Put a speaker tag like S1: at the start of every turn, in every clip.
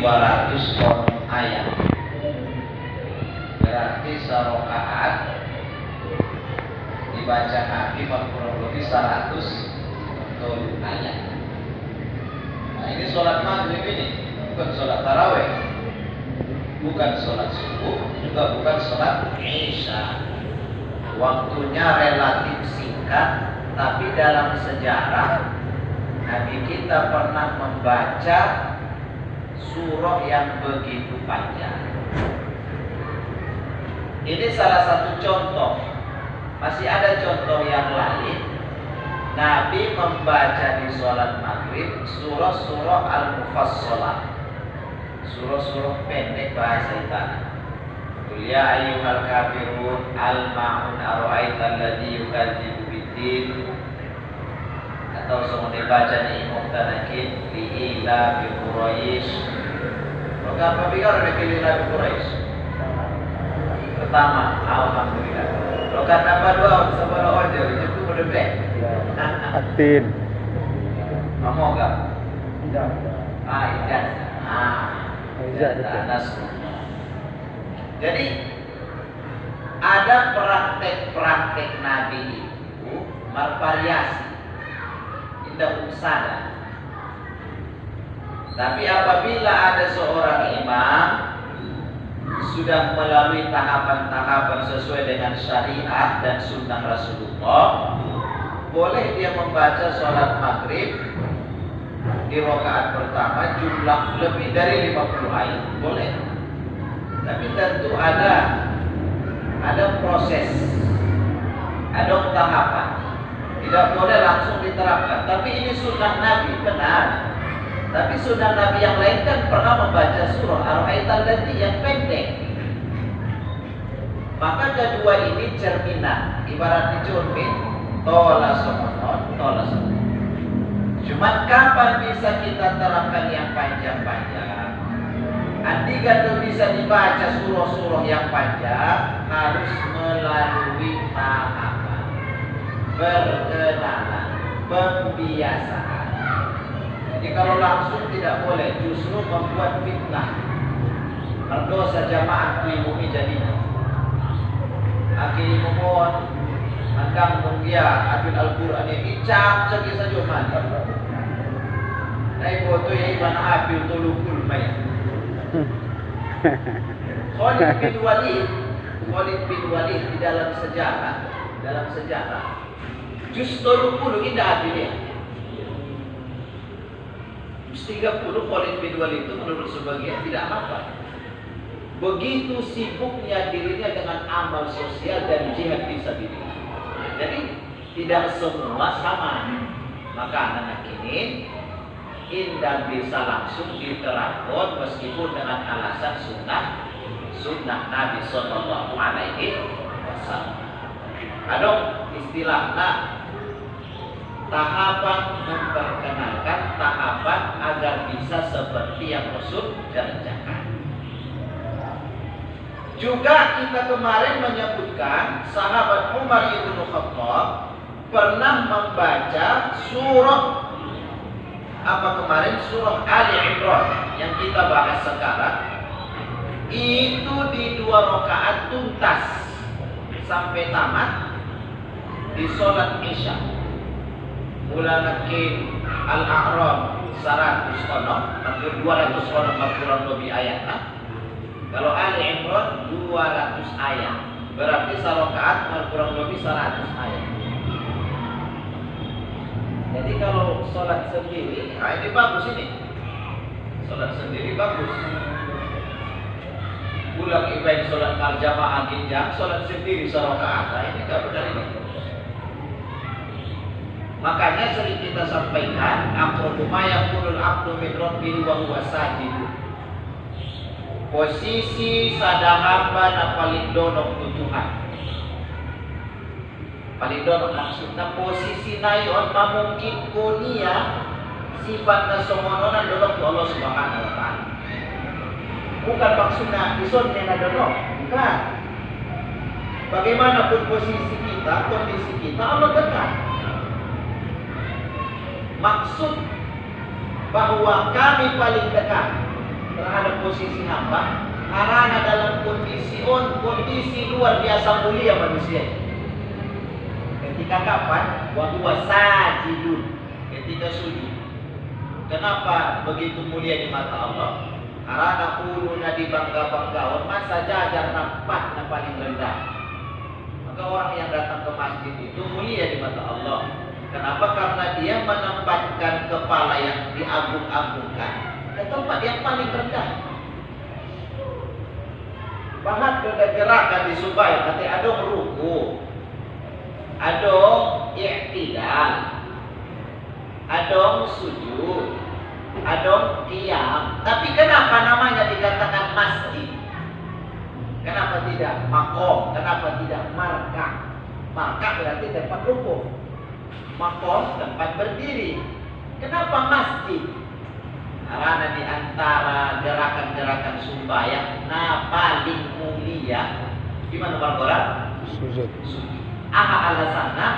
S1: 200 ayat. Berarti serokaat dibaca Nabi kurang lebih 100 ayat. Nah, ini sholat maghrib ini bukan sholat taraweh, bukan sholat subuh, juga bukan sholat isya. Waktunya relatif singkat, tapi dalam sejarah Nabi kita pernah membaca surah yang begitu panjang. Ini salah satu contoh. Masih ada contoh yang lain. Nabi membaca di sholat maghrib surah-surah al-mufassalah, surah-surah pendek bahasa Italia. Qul ya ayyuhal kafirun al-ma'un ara'aital ladzi yukadzibu biddin, atau semua dibaca di muhtanakin li ila bi Quraisy. Maka apa biar ada li ila bi Quraisy? Pertama, alhamdulillah. Rokat apa dua sebelum order itu berdebek.
S2: Atin.
S1: Mau enggak?
S2: Tidak.
S1: Ijazah. Jadi ada praktek-praktek Nabi itu bervariasi, tidak usada. Tapi apabila ada seorang imam sudah melalui tahapan-tahapan sesuai dengan syariat dan sunnah Rasulullah, boleh dia membaca sholat maghrib di rakaat pertama jumlah lebih dari 50 ayat, boleh. Tapi tentu ada proses, ada tahapan. Tidak boleh langsung diterapkan. Tapi ini sunnah Nabi, benar. Tapi sunnah Nabi yang lain kan pernah membaca surah Ar-Ra'aital ladzi yang pendek. Maka kedua ini cerminan, ibarat dicermin, tola somonon. Cuman kapan bisa kita terapkan yang panjang-panjang? Andai kata bisa dibaca surah-surah yang panjang, harus melalui tahapan perkenalan, pembiasaan. Jadi kalau langsung tidak boleh, justru membuat fitnah. Berdosa jamaah tuimumi jadinya. Akhirnya mohon mandang munggia abil Al-Quran ini cak saja mana. Naik foto yang iban abil tulukul maya. Khalid bin Walid di dalam sejarah justru 30 tidak adilnya. 30 Khalid bin Walid itu menurut sebagian tidak apa. Begitu sibuknya dirinya dengan amal sosial dan jihad fisabilillah. Jadi tidak semua sama. Maka anak ini indah bisa langsung diterapkan meskipun dengan alasan sunnah Nabi Sallallahu Alaihi Wasallam. Ada istilahnya tahapan memperkenalkan tahapan agar bisa seperti yang Rasul kerjakan. Juga kita kemarin menyebutkan sahabat Umar ibn Khattab pernah membaca surah surah Ali Imran yang kita bahas sekarang itu di 2 rakaat tuntas sampai tamat di sholat isya. Mulanakin Al-A'raf 100 ono, 200 ono kurang lebih ayat. Kalau Ali Imran 200 ayat, berarti rakaat kurang lebih 100 ayat. Jadi kalau sholat sendiri, nah ini bagus ini. Sholat sendiri bagus. Ulang ibadah sholat berjamaah ginjang, sholat sendiri rakaat. Nah ini tidak benar ini. Makanya sering kita sampaikan, aqrabu ma yakunul abdu min rabbihi wa huwa sajid. Posisi sadahamba na paling donok Tuhan. Paling donok maksudnya posisi nayon mamungkin kunia sifatnya somononan donok Allah Subhanahu wa taala. Bukan maksudnya ison yang donok, bukan. Bagaimanapun posisi kita, kondisi kita Allah dekat. Maksud bahwa kami paling dekat terhadap posisi hamba karena dalam kondisi luar biasa mulia manusia. Ketika kapan? Wa huwa sajidun, ketika sujud. Kenapa begitu mulia di mata Allah? Karena uluna dibangga-banggawan masa jajar nampak paling rendah. Maka orang yang datang ke masjid itu mulia di mata Allah. Kenapa? Karena dia menempatkan kepala yang diagung-agungkan ke tempat yang paling rendah. Bahkan ada gerakan di Subaya, kata adong ruku, adong i'tidal, adong sujud, adong qiyam. Tapi kenapa namanya dikatakan masjid? Kenapa tidak makom? Kenapa tidak markah? Markah berarti tempat ruku, makom tempat berdiri. Kenapa masjid? Karena di antara gerakan-gerakan sembahyang paling mulia gimana Bang Gora?
S2: Sujud.
S1: Aha alasannya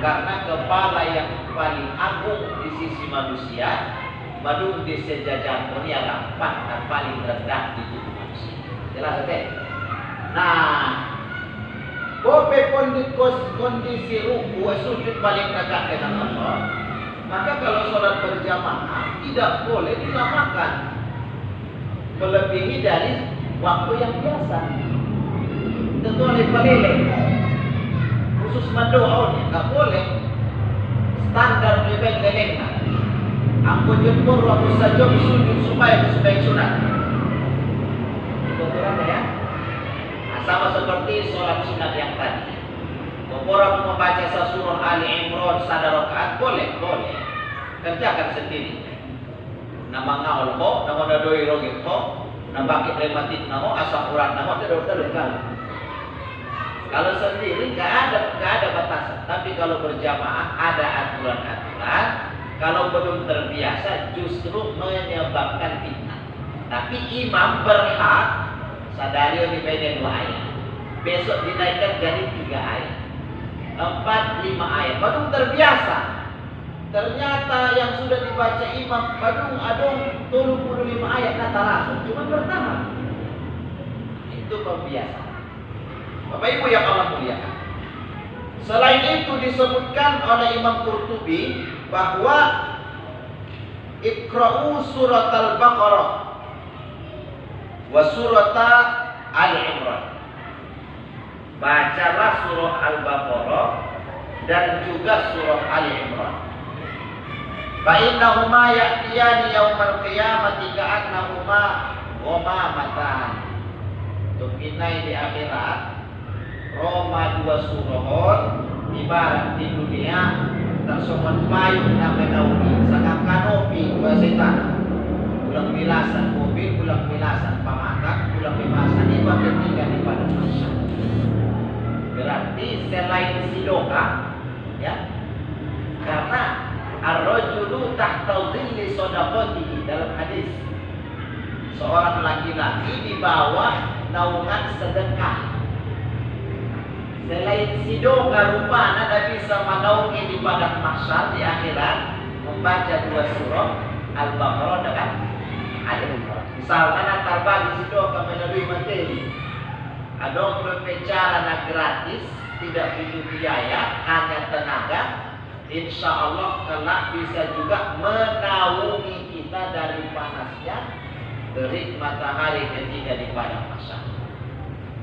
S1: karena kepala yang paling agung di sisi manusia, badung di sejajar dunia rampat dan paling rendah di tubuh manusia. Jelas teh? Nah, bobe kondisi ruku sujud paling dekat dengan Allah. Maka kalau sholat berjamaah tidak boleh dilamakan melebihi dari waktu yang biasa. Tentu oleh pelele khusus mendoa nggak boleh standar lebih lelengna. Ampun jempur waktu saja sujud supaya sebaik sunat. Itu aturannya ya. Nah, sama seperti sholat sunat yang tadi. Orang membaca surah Ali Imran 1 rakaat boleh. Kerjakan sendiri. Nama ngaul ho, nama dadoi rogit ho, nama bakit rematik namo, asam urat namo, tidak kan. Kalau sendiri nggak ada batasan. Tapi kalau berjamaah ada aturan-aturan. Kalau belum terbiasa justru menyebabkan fitnah. Tapi imam berhak sadari di beda 2 ayat. Besok dinaikkan jadi 3 ayat. 4, 5 ayat. Badung terbiasa. Ternyata yang sudah dibaca imam adung 35 ayat nata langsung cuma pertama. Itu pembiasaan. Bapak Ibu yang Allah muliakan. Selain itu disebutkan oleh Imam Qurtubi bahwa Iqra'u surat al-Baqarah wa surat al-Imran. Bacalah surah Al-Baqarah dan juga surah Al-Imran. Fa innahuma ya'tiyani yaumal qiyamati ka'annahuma ghamamatan. Tukinai di akhirat Roma 2 surah ibarat di dunia tersomot payung na menauni sakang kanopi dua setan. Ulang milasan mobil, ulang milasan pamatak, ulang milasan iba ketiga di pada masa. Berarti selain sidoka, ya, karena ar-rajulu tahta dhilli shadaqatihi dalam hadis seorang laki-laki di bawah naungan sedekah. Selain sidoka rupanya ada bisa menaungi di padang mahsyar di akhirat membaca 2 surah Al-Baqarah dengan Al-Imran. Misalkan antar bagi sidoka melalui materi. Ada berbicara gratis, tidak butuh biaya, hanya tenaga. Insya Allah kelak bisa juga menaungi kita dari panasnya terik matahari ketika di padang mahsyar.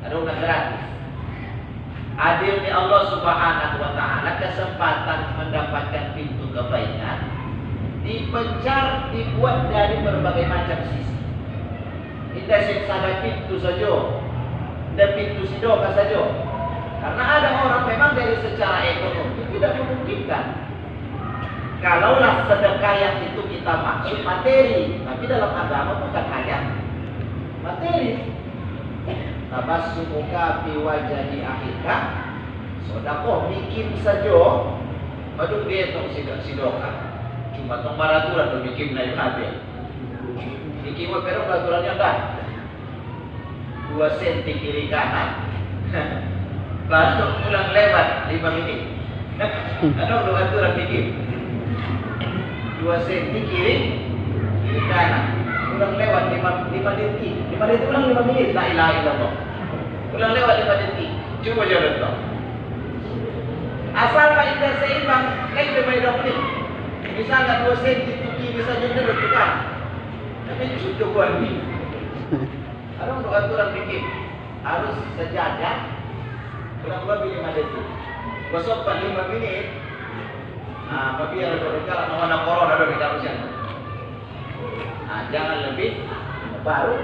S1: Ada gratis. Adilnya Allah Subhanahu wa Ta'ala kesempatan mendapatkan pintu kebaikan dipencar, dibuat dari berbagai macam sisi. Kita ada pintu saja. Dan pintu sidoka saja. Karena ada orang memang dari secara ekonomi tidak memungkinkan. Kalaulah sedekah yang itu kita maksud materi, tapi dalam agama bukan hanya materi. Tabassumuka fi wajhi akhika, sedekah bikin saja. Aduh dia tong sidoka. Cuma tong maraturan tu bikin naik hati. Bikin pero peraturannya dah. 2 senti kiri kanan. Lalu pulang lewat 5 menit. Ada aturan bikin 2 senti kiri 5 detik. 5 detik ulang 5 menit. La ilaha illallah. Ulang lewat 5 detik. Coba jalan tu. Asal kita seimbang, lain dia 20 menit. Misalnya 2 senti tu kiri saja dia bertukar. Tapi cukup buat ni. Ada untuk aturan bikin harus sejajar. Kurang lebih 5 detik. Besok 5 menit. Bagi yang berbicara mengenai corona ada kita usia. Jangan lebih baru.